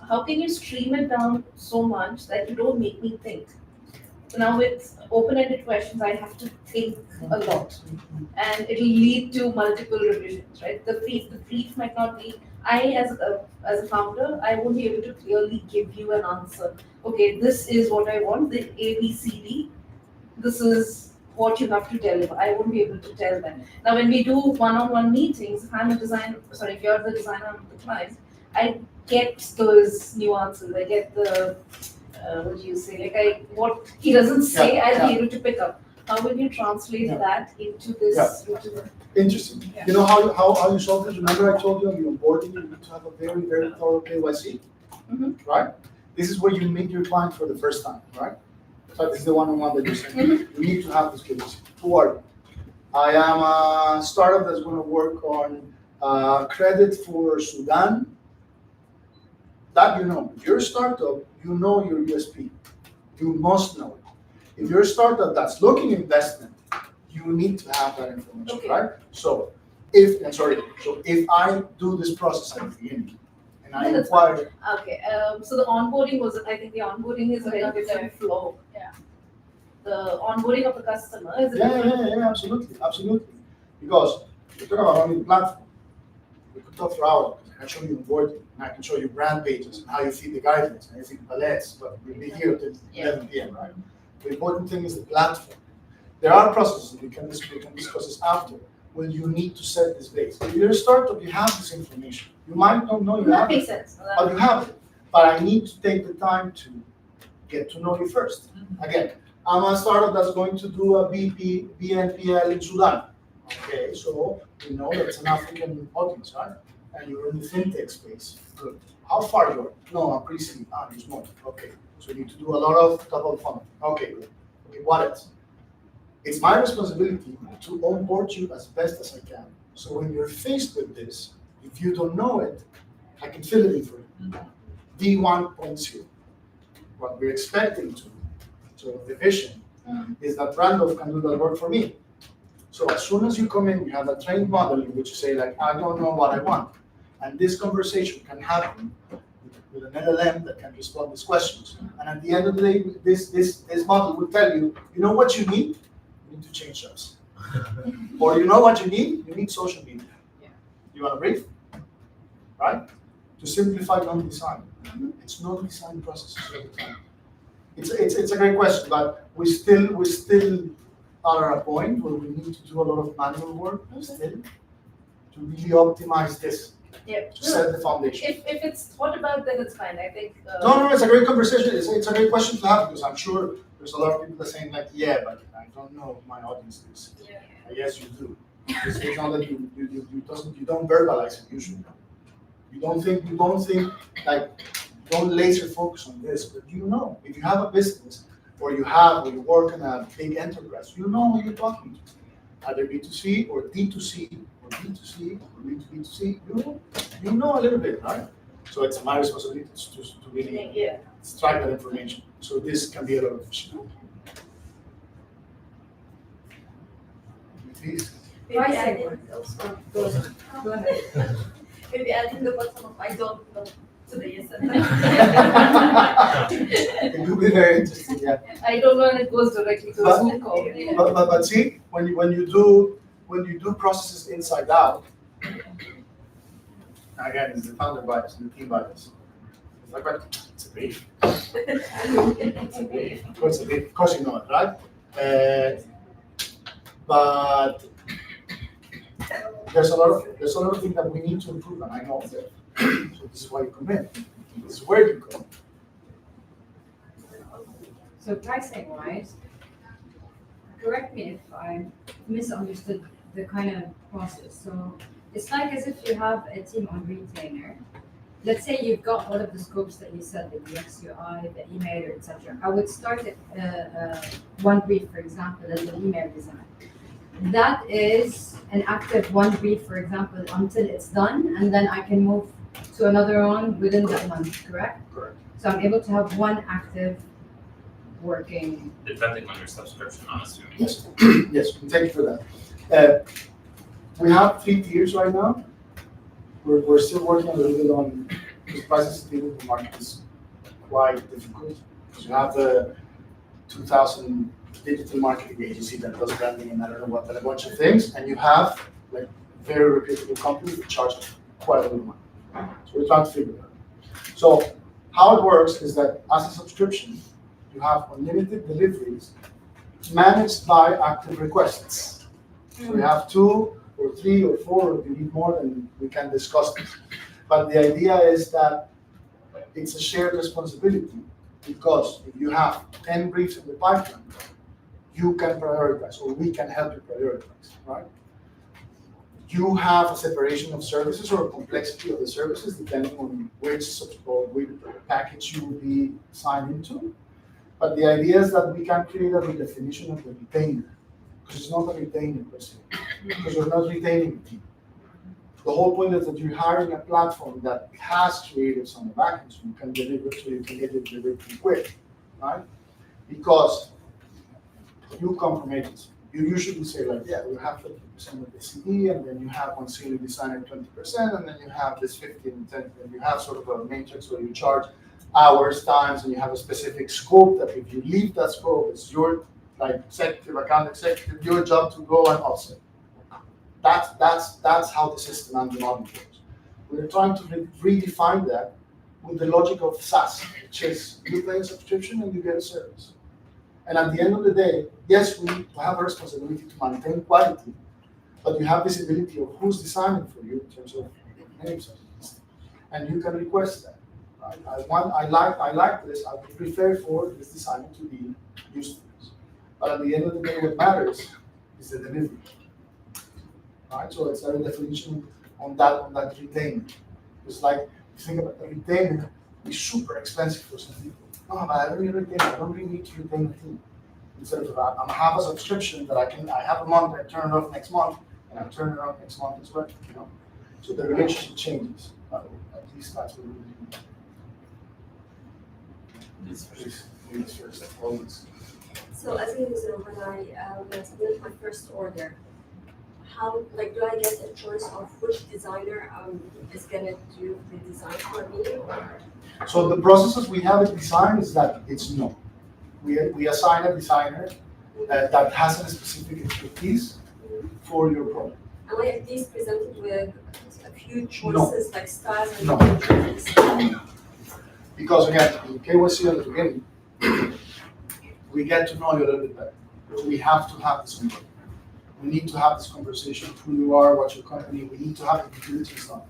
how can you stream it down so much that you don't make me think? So now with open-ended questions, I have to think a lot, and it'll lead to multiple revisions, right? The brief might not be. I, as a founder, I won't be able to clearly give you an answer. Okay, this is what I want. The A, B, C, D. This is what you have to deliver. I won't be able to tell them. Now, when we do one-on-one meetings, if you're the designer of the client, I get those nuances. I get the what do you say? What he doesn't say, I'll be able to pick up. How will you translate that into this? Into the, Interesting. Yeah. You know how you solve this? Remember I told you on the onboarding you need to have a very, very thorough KYC, right? This is where you meet your client for the first time, right? So this is the one-on-one that you're saying. You need to have this KYC. Who are you? I am a startup that's going to work on credit for Sudan. That you know. If you're a startup, you know your USP. You must know it. If you're a startup that's looking investment, you need to have that information, Okay. right? So if I do this process at the beginning and I Yeah, that's inquire, okay. So the onboarding was. I think the onboarding is a very different flow. Yeah. The onboarding of the customer is a yeah, different. absolutely. Because we're talking about only the platform. We could talk for hours. I can show you onboarding, and I can show you brand pages and how you feed the guidelines and everything palettes, but we'll be here till 11 p.m., right? The important thing is the platform. There are processes, we can discuss this after, when you need to set this base. If you're a startup, you have this information. You might not know you That have makes it, sense. but you have it. But I need to take the time to get to know you first. Again, I'm a startup that's going to do a BNPL in Sudan. Okay, so we know that's an African audience, right? And you're in the fintech space. Good. How far you are? No, I'm pre-seed. You're small. Okay. So you need to do a lot of top of funnel. Okay, good. Okay, what else? It's my responsibility to onboard you as best as I can. So when you're faced with this, if you don't know it, I can fill it in for you. D1.0. What we're expecting to. So the vision is that Brandolph can do that work for me. So as soon as you come in, you have a trained model in which you say like, I don't know what I want. And this conversation can happen with an LLM that can respond these questions. And at the end of the day, this model will tell you, you know what you need? You need to change jobs. Or you know what you need? You need social media. Yeah. You want a brief? Right? To simplify non-design. It's not design processes all the time. It's a great question, but we still are at a point where we need to do a lot of manual work still to really optimize this, Yeah. to set the foundation. If it's thought about, then it's fine. I think. No, it's a great conversation. It's a great question to have because I'm sure there's a lot of people that are saying like, yeah, but I don't know my audience is. Yeah. Yes, you do. It's not that you don't verbalize it usually. You don't think like don't laser focus on this, but you know if you have a business or you work in a big enterprise, you know who you're talking to. Either B2C or D2C or B2C or B2B2C, you know a little bit, right? So it's my responsibility to really extract that information. So this can be a lot of efficient. Please. Maybe adding, Go ahead. maybe adding the bottom of I don't know to the yes and It will be very interesting, yeah. I don't know, and it goes directly to the But- Zoom call. But see, when you do processes inside out, again, it's the founder bias and the team bias. It's like what? It's a brief. It's a brief. Of course, of course you know it, right? But there's a lot of things that we need to improve, and I know that. So this is why you come in. This is where you come. So pricing wise, correct me if I misunderstood the kind of process. So it's like as if you have a team on retainer. Let's say you've got all of the scopes that you said, the UX, UI, the emailer, etc. I would start at one brief, for example, as an email design. That is an active one brief, for example, until it's done, and then I can move to another one within that month, correct? Correct. So I'm able to have one active working. Depending on your subscription, honestly. Yes, yes, thank you for that. We have 3 tiers right now. We're still working a little bit on because price sensitivity in the market is quite difficult. Because you have the 2000 digital marketing agency that does branding and I don't know what, and a bunch of things, and you have like very reputable companies that charge quite a lot of money. So we're trying to figure it out. So how it works is that as a subscription, you have unlimited deliveries managed by active requests. So we have 2 or 3 or 4, or if you need more, then we can discuss this. But the idea is that it's a shared responsibility, because if you have 10 briefs in the pipeline, you can prioritize, or we can help you prioritize, right? You have a separation of services or a complexity of the services depending on which package you will be signed into. But the idea is that we can create a redefinition of the retainer, because it's not a retainer per se, because you're not retaining the team. The whole point is that you're hiring a platform that has creatives on the back end, so you can deliver, so you can get it delivered pretty quick, right? Because you come from agency. You usually say like, yeah, we have 50% of the CD, and then you have one senior designer 20%, and then you have this 15 and 10, and you have sort of a matrix where you charge hours, times, and you have a specific scope that if you leave that scope, it's your like executive, account executive, your job to go and offset. That's how the system and the model works. We're trying to redefine that with the logic of SaaS, which is you pay a subscription and you get a service. And at the end of the day, yes, we have a responsibility to maintain quality, but you have visibility of who's designing for you in terms of names, and you can request that. Right? I like this. I would prefer for this designer to be used to this. But at the end of the day, what matters is the delivery. Right? So it's a definition on that retainer. It's like, if you think about the retainer, it's super expensive for some people. No, but I don't need a retainer. I don't really need to retain the team. Instead of that, I have a subscription that I have a month, I turn it off next month, and I turn it on next month as well. You know, so the relationship changes. At least that's what we do. Please first, always. So as a user, when I submit my first order, how do I get a choice of which designer is gonna do the design for me? So the processes we have in design is that it's no. We assign a designer that has a specific expertise for your product. Am I at least presented with a few choices like styles and No. options? Because again, in KYC at the beginning, we get to know you a little bit better. We have to have this conversation. We need to have this conversation of who you are, what's your company. We need to have the utilities done.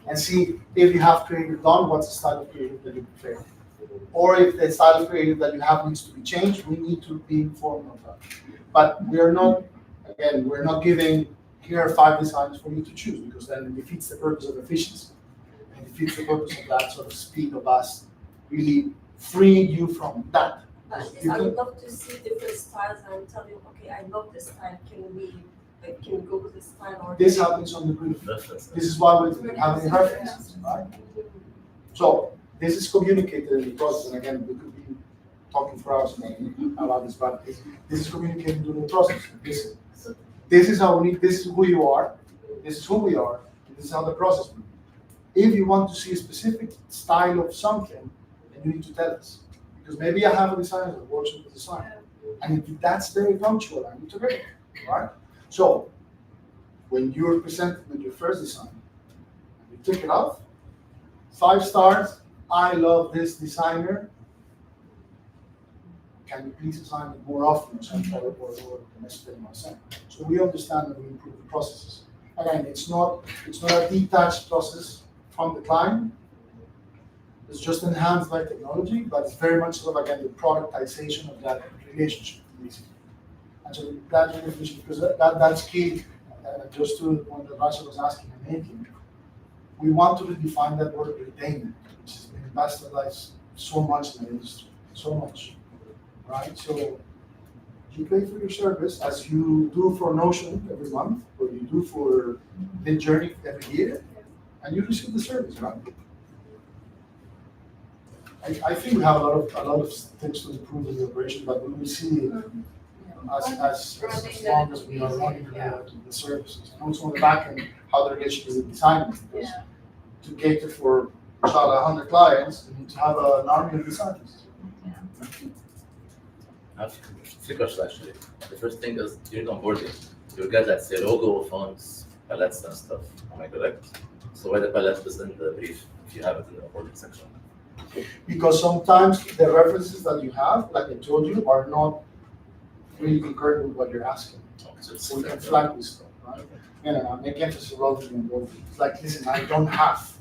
And see if you have creative done, what's the style of creative that you prefer. Or if the style of creative that you have needs to be changed, we need to be informed of that. But we're not giving, here are 5 designs for you to choose, because then it defeats the purpose of efficiency. And defeats the purpose of that sort of speed of us really freeing you from that. But at least I would love to see different styles and tell you, okay, I love this style. Can we go with this style? Or This happens on the brief. This is why we're having references, right? So this is communicated in the process, and again, we could be talking for hours about this, but this is communicated during the process. This is how we need. This is who you are. This is who we are. This is how the process works. If you want to see a specific style of something, then you need to tell us. Because maybe I have a designer that works with the design. And if that's very punctual, I need to read it, right? So when you're presented with your first design, you take it off, 5 stars, I love this designer. Can you please design it more often, or something, or the message that you want to send? So we understand that we improve the processes. Again, it's not a detached process from the client. It's just enhanced by technology, but it's very much sort of, again, the productization of that relationship, basically. And so that relationship, because that's key, just to the point that Rasha was asking and making, we want to redefine that word retainer, which has been bastardized so much in the industry, so much, right? So you pay for your service as you do for Notion every month, or you do for Midjourney every year, and you receive the service, right? I think we have a lot of things to improve in the operation, but we will see as long as we are running the services. And also on the back end, how the relationship with the designers, because to cater for inshallah 100 clients, you need to have an army of designers. I have three questions actually. The first thing is during onboarding, you get let's say logo, fonts, palettes and stuff. Am I correct? So why the palette is in the brief if you have it in the onboarding section? Because sometimes the references that you have, like I told you, are not really concurrent with what you're asking. So it's So we can flag this stuff, right? I make emphasis relative and relative. It's like, listen, I don't have.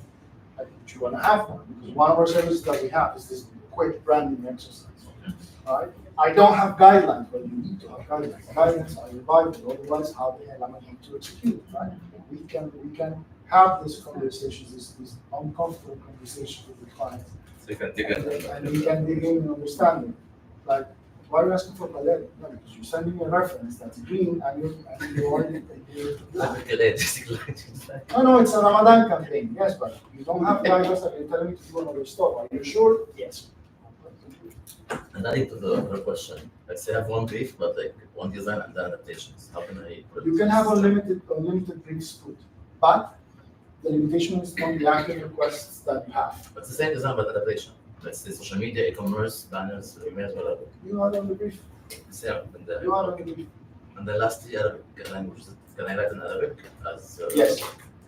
Like, do you want to have one? Because one of our services that we have is this quick branding exercise, right? I don't have guidelines, but you need to have guidelines. Guidelines are your Bible, otherwise how the hell am I going to execute, right? We can have these conversations, these uncomfortable conversations with the clients. So you can dig in. And we can dig in and understand it. Like, why are you asking for palette? No, because you're sending me a reference that's green and you're already No, it's a Ramadan campaign, yes, but you don't have guidance that you're telling me to do another stuff. Are you sure? Yes. And adding to the other question, let's say I have one brief, but like one design and then adaptations. How can I put You can have unlimited briefs put, but the limitation is on the active requests that you have. But it's the same design but adaptation. Let's say social media, e-commerce, banners, emails, whatever. You are on the brief. Same. You are on the brief. And then lastly, Arabic language. Can I write in Arabic as? Yes.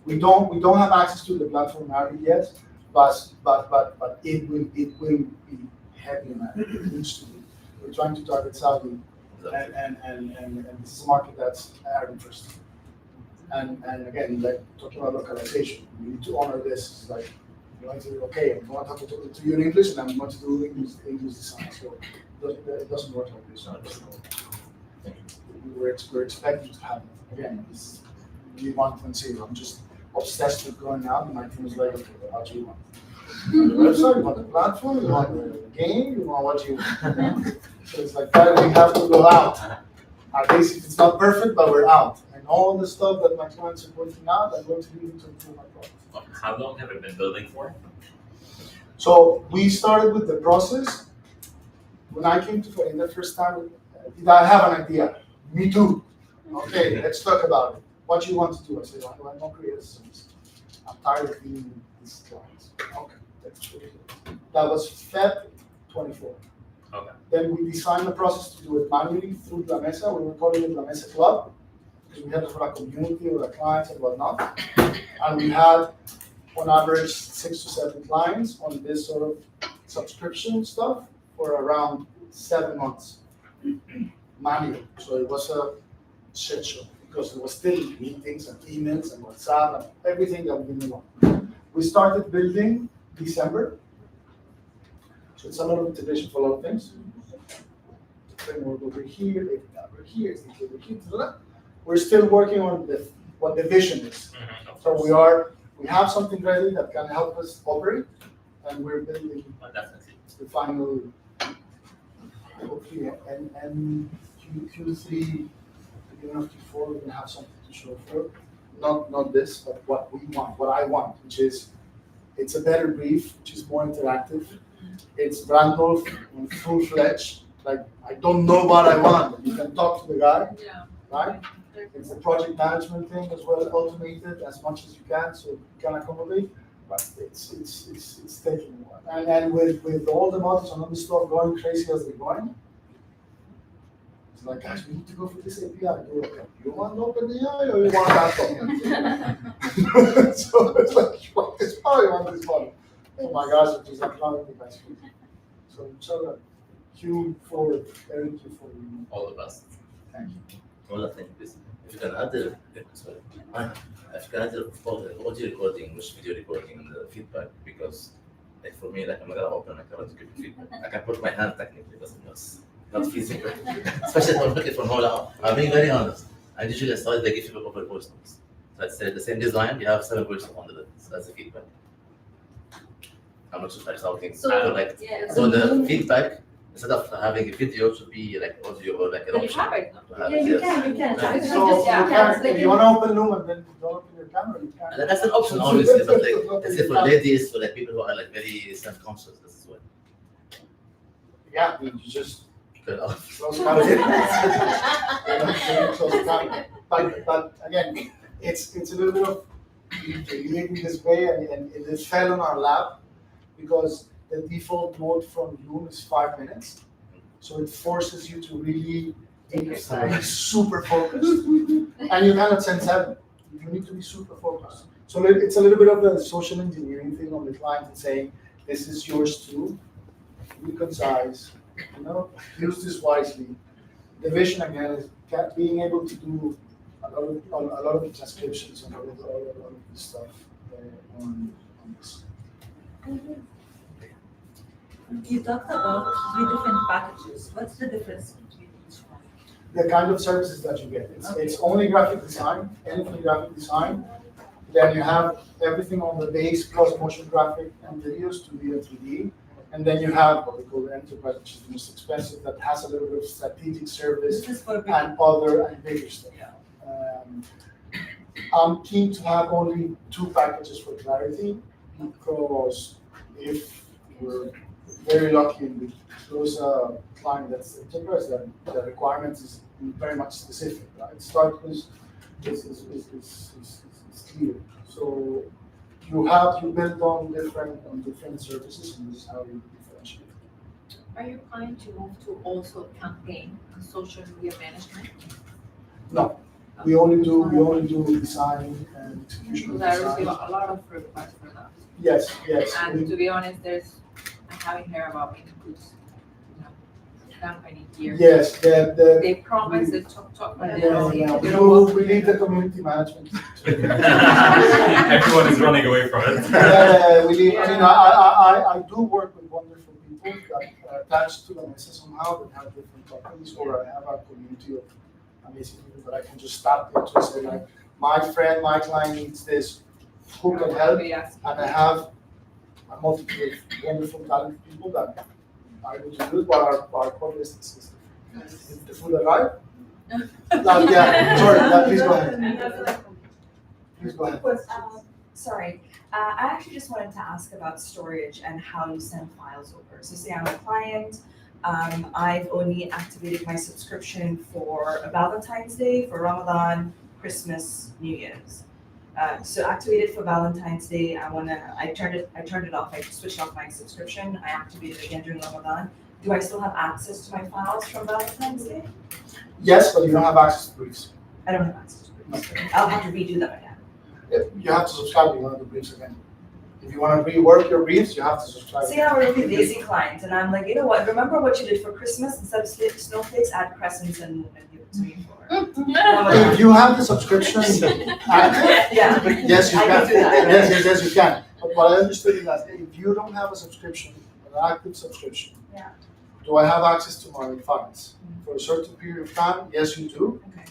We don't have access to the platform Arabic yet, but it will be heavy in Arabic. It needs to be. We're trying to target Saudi, and this is a market that's Arabic first. And again, like talking about localization, we need to honor this. It's like you're going to okay, I'm going to talk to you in English, and I'm going to do English design. So it doesn't work like this. We're expecting to have it. Again, this is 1.0. I'm just obsessed with going out, and my team is like, okay, what do you want? The website, you want the platform, you want the game, you want what you want. So it's like, why do we have to go out? At least if it's not perfect, but we're out. And all the stuff that my clients are working out, I'm going to use it to improve my product. How long have you been building for? So we started with the process. When I came to in the first time, did I have an idea? Me too. Okay, let's talk about it. What do you want to do? I said, I want to create a service. I'm tired of being these clients. Okay, let's do it. That was Feb 24. Okay. Then we designed the process to do it manually through La Mesa. We were calling it La Mesa Club because we had it for our community with our clients and whatnot. And we had, on average, 6 to 7 clients on this sort of subscription stuff for around 7 months. Manual. So it was a shit show because there was still meetings and emails and WhatsApp and everything that we didn't want. We started building December. So it's a lot of integration for a lot of things. Framework over here, over here, over here. We're still working on what the vision is. So we have something ready that can help us operate, and we're building Definitely. the final. Hopefully, and Q3, beginning of Q4, we're gonna have something to show for. Not this, but what we want, what I want, which is it's a better brief, which is more interactive. It's Brandolph in full-fledged. Like I don't know what I want, but you can talk to the guy, right? It's a project management thing as well, automated as much as you can, so you can accommodate. But it's taking a while. And with all the models and all the stuff going crazy as they're going, it's like, guys, we need to go for this API. Okay, you want OpenAI or you want that one? So it's like, you want this one or you want this one? Oh my gosh, it's just like not the best. So inshallah, Q4, early Q4. All the best. Thank you. One last thing, please. If you can add the if you can add the audio recording, which video recording, and the feedback, because like for me, like I'm not gonna open my camera to give you feedback. I can put my hand technically, but it's not feasible. Especially if I'm looking for more out. I'm being very honest. I usually start they give you proper voice notes. So let's say the same design, you have 7 voice notes under it. So that's the feedback. I'm not sure if that's how things like. Yeah. So the feedback, instead of having a video, should be like audio or like an But you option. have it. Yeah, You can. Nice. So if you want to open Loom and then don't open your camera, you can. And that's an option, obviously, but like, let's say for ladies, for like people who are like very self-conscious, this is what. Yeah, I mean, you just Turn off. close camera. But again, it's a little bit of behave in this way, and it fell on our lap because the default mode from Loom is 5 minutes. So it forces you to really be super focused. And you cannot send 7. You need to be super focused. So it's a little bit of a social engineering thing on the client and saying, this is yours too. Be concise, use this wisely. The vision again is being able to do a lot of the transcriptions and a lot of this stuff on this. You talked about 3 different packages. What's the difference between each one? The kind of services that you get. It's only graphic design, anything graphic design. Then you have everything on the base plus motion graphic and videos, 2D and 3D. And then you have what we call the enterprise, which is the most expensive, that has a little bit of strategic service This is for big. and other and bigger stuff. I'm keen to have only 2 packages for clarity, because if we're very lucky and we close a client that's enterprise, then the requirements is very much specific. Right? Start with is clear. So you build on different services, and this is how you differentiate. Are you planning to move to also campaign and social media management? No, we only do design and execution. Because I Design. receive a lot of requests for that. Yes. And to be honest, I haven't heard about any good, campaigning here. Yes, They promise the top, but they don't we need the community management. Everyone is running away from it. We need. I mean, I do work with wonderful people that are attached to the message somehow, that have different companies, or I have a community of amazing people that I can just tap into and say, like, my friend, my client needs this, who can help? And I have a multitude of wonderful talented people that I will do it, while our core business is the food arrive. Sorry, please go ahead. Please go ahead. Sorry, I actually just wanted to ask about storage and how you send files over. So say I'm a client, I've only activated my subscription for Valentine's Day, for Ramadan, Christmas, New Year's. So activated for Valentine's Day, I turned it off, I switched off my subscription, I activated it again during Ramadan. Do I still have access to my files from Valentine's Day? Yes, but you don't have access to briefs. I don't have access to briefs. I'll have to redo them again. You have to subscribe to one of the briefs again. If you want to rework your briefs, you have to subscribe. See, I'm a really lazy client, and I'm like, you know what? Remember what you did for Christmas? Instead of snowflakes, add crescents and give it to me for. If you have the subscription active, Yeah. yes, you I can. can do that. Yes, you can. But what I understood is that if you don't have a subscription, an active subscription, Yeah. do I have access to my funds for a certain period of time? Yes, you do. Okay.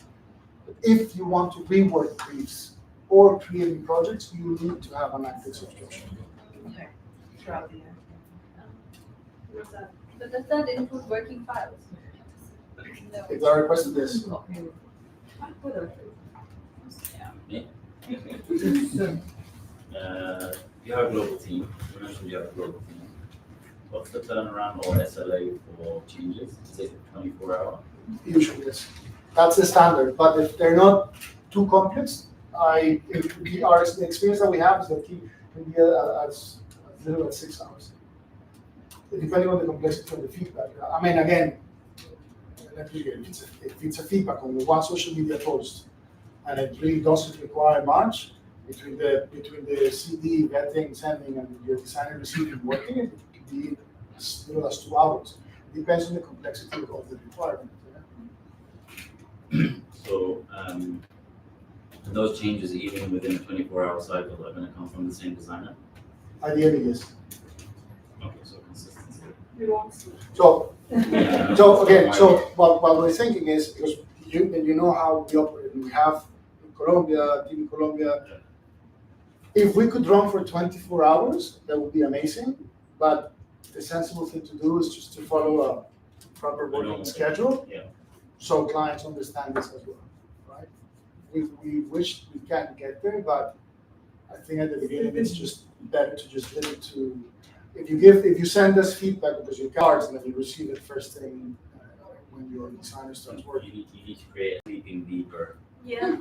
But if you want to rework briefs or create new projects, you need to have an active subscription. Okay. Throughout the year. But does that include working files? No. If I requested this, You have a global team. You mentioned you have a global team. What's the turnaround or SLA for changes? Is it 24 hours? usually yes. That's the standard. But if they're not too complex, the experience that we have is that it can be as little as 6 hours. Depending on the complexity of the feedback. I mean, again, if it's a feedback on the one social media post, and it really doesn't require much between the CD vetting, sending, and your designer receiving working, it could be as little as 2 hours. It depends on the complexity of the requirement. So, those changes, even within a 24-hour cycle, are going to come from the same designer? Ideally, yes. Okay, so consistency. So Yeah. what we're thinking is, because you know how we operate, and we have team in Colombia. If we could run for 24 hours, that would be amazing. But the sensible thing to do is just to follow a proper working schedule. Yeah. So clients understand this as well, right? We wish we can get there, but I think at the beginning it's just better to just limit to. If you send us feedback because your cards, and then you receive it first thing when your designer starts working. You need to create a sleeping deeper Yeah.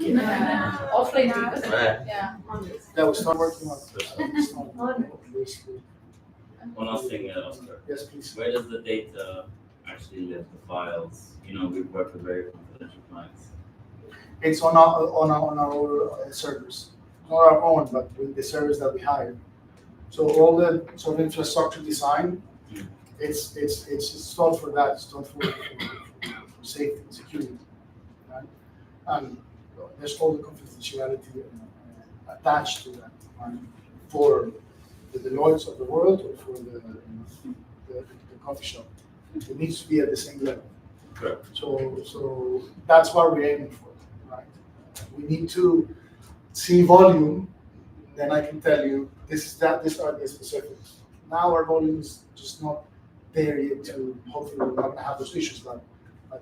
Offline too. Yeah. That we start working on. One last thing, Oscar. Yes, please. Where does the data actually live, the files? We work with very confidential clients. It's on our servers, not our own, but with the servers that we hire. So all the sort of infrastructure design, it's installed for that. It's installed for safety and security, right? And there's all the confidentiality attached to that, right? For the Lloyds of the world or for the coffee shop. It needs to be at the same level. Correct. So that's what we're aiming for, right? We need to see volume, then I can tell you these are the specifics. Now our volume is just not there yet to hopefully we're not gonna have those issues, but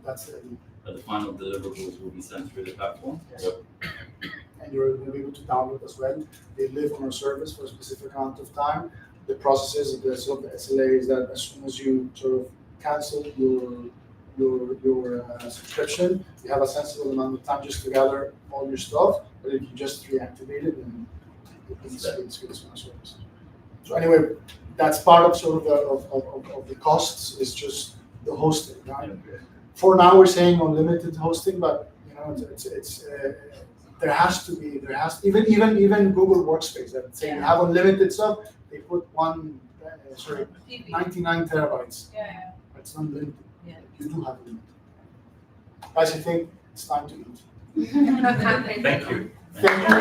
that's the idea. But the final deliverables will be sent through the platform. Yes. And you're going to be able to download as well. They live on our service for a specific amount of time. The processes of the SLA is that as soon as you sort of cancel your subscription, you have a sensible amount of time just to gather all your stuff. But if you just reactivate it, then it's on our service. So anyway, that's part of sort of the costs. Is just the hosting, right? For now, we're saying unlimited hosting, but it's there has to be even Google Workspace that say you have unlimited stuff. They put 99 terabytes. Yeah. It's unlimited. Yeah. You do have a limit. Guys, I think it's time to eat. Thank you. Thank you.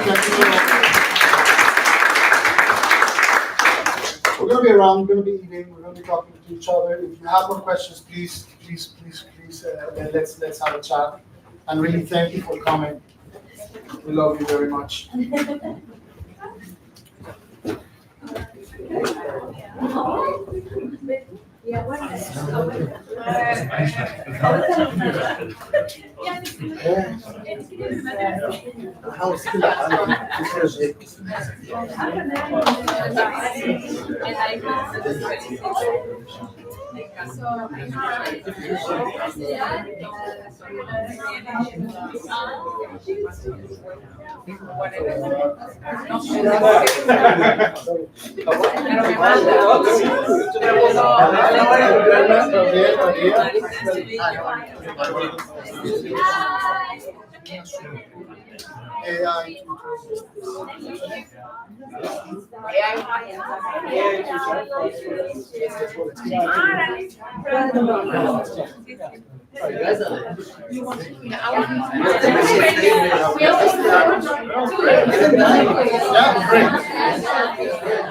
We're going to be around. We're going to be eating. We're going to be talking to each other. If you have more questions, please, let's have a chat. And really, thank you for coming. We love you very much. Yeah, Yeah, great.